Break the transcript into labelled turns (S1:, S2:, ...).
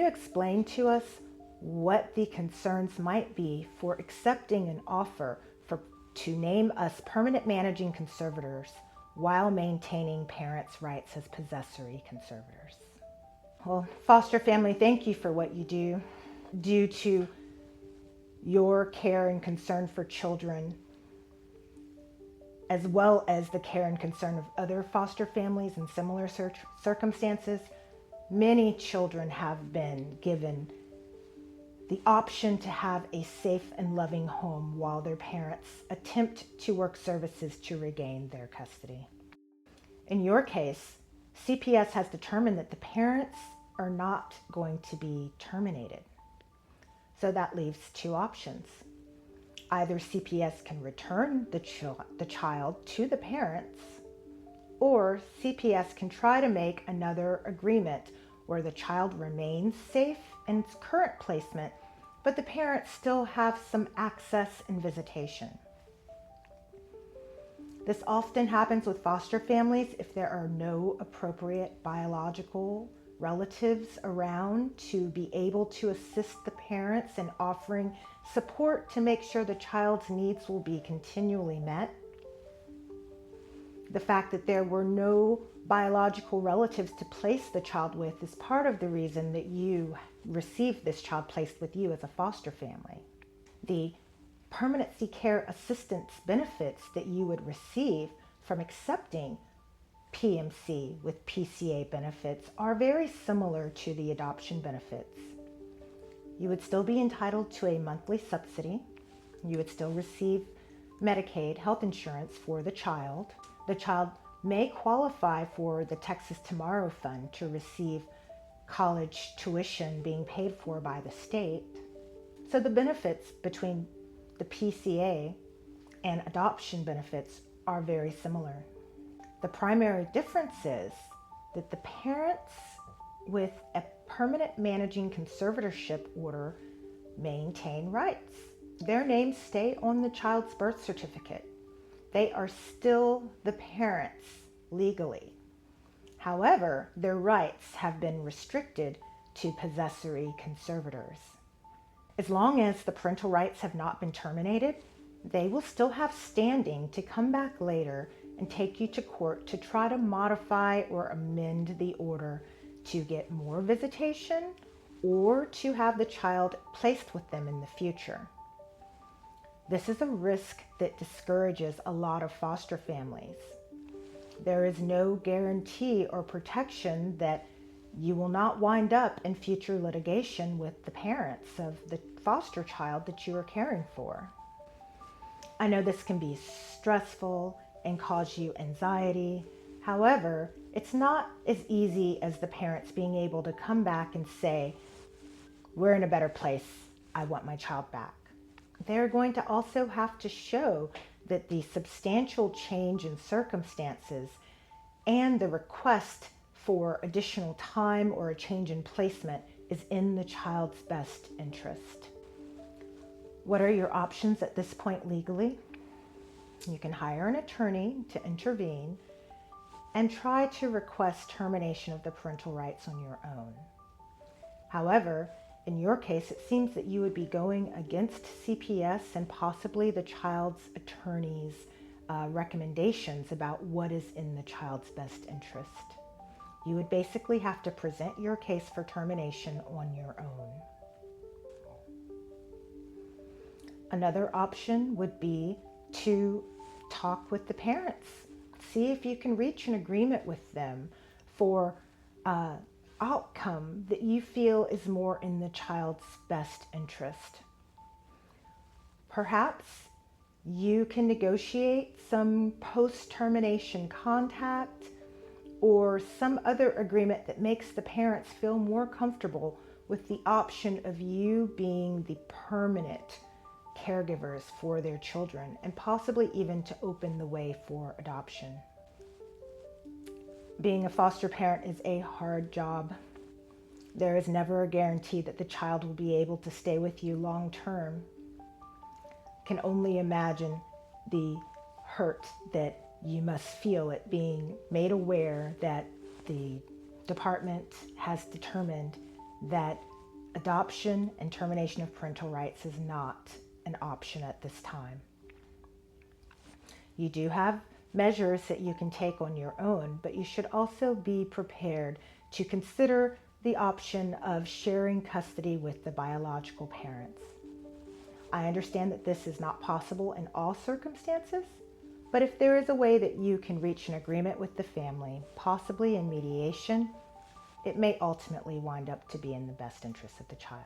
S1: you explain to us what the concerns might be for accepting an offer to name us permanent managing conservators while maintaining parents' rights as possessory conservators? Well, foster family, thank you for what you do. Due to your care and concern for children, as well as the care and concern of other foster families in similar circumstances, many children have been given the option to have a safe and loving home while their parents attempt to work services to regain their custody. In your case, CPS has determined that the parents are not going to be terminated. So that leaves two options. Either CPS can return the child to the parents, or CPS can try to make another agreement where the child remains safe in its current placement, but the parents still have some access and visitation. This often happens with foster families if there are no appropriate biological relatives around to be able to assist the parents in offering support to make sure the child's needs will be continually met. The fact that there were no biological relatives to place the child with is part of the reason that you received this child placed with you as a foster family. The Permanency Care Assistance benefits that you would receive from accepting PMC with PCA benefits are very similar to the adoption benefits. You would still be entitled to a monthly subsidy. You would still receive Medicaid health insurance for the child. The child may qualify for the Texas Tomorrow Fund to receive college tuition being paid for by the state. So the benefits between the PCA and adoption benefits are very similar. The primary difference is that the parents with a permanent managing conservatorship order maintain rights. Their names stay on the child's birth certificate. They are still the parents legally. However, their rights have been restricted to possessory conservators. As long as the parental rights have not been terminated, they will still have standing to come back later and take you to court to try to modify or amend the order to get more visitation or to have the child placed with them in the future. This is a risk that discourages a lot of foster families. There is no guarantee or protection that you will not wind up in future litigation with the parents of the foster child that you are caring for. I know this can be stressful and cause you anxiety. However, it's not as easy as the parents being able to come back and say, "We're in a better place. I want my child back." They're going to also have to show that the substantial change in circumstances and the request for additional time or a change in placement is in the child's best interest. What are your options at this point legally? You can hire an attorney to intervene and try to request termination of the parental rights on your own. However, in your case, it seems that you would be going against CPS and possibly the child's attorney's recommendations about what is in the child's best interest. You would basically have to present your case for termination on your own. Another option would be to talk with the parents. See if you can reach an agreement with them for outcome that you feel is more in the child's best interest. Perhaps you can negotiate some post-termination contact or some other agreement that makes the parents feel more comfortable with the option of you being the permanent caregivers for their children, and possibly even to open the way for adoption. Being a foster parent is a hard job. There is never a guarantee that the child will be able to stay with you long term. Can only imagine the hurt that you must feel at being made aware that the department has determined that Adoption and termination of parental rights is not an option at this time. You do have measures that you can take on your own, but you should also be prepared to consider the option of sharing custody with the biological parents. I understand that this is not possible in all circumstances, but if there is a way that you can reach an agreement with the family, possibly in mediation, it may ultimately wind up to be in the best interest of the child.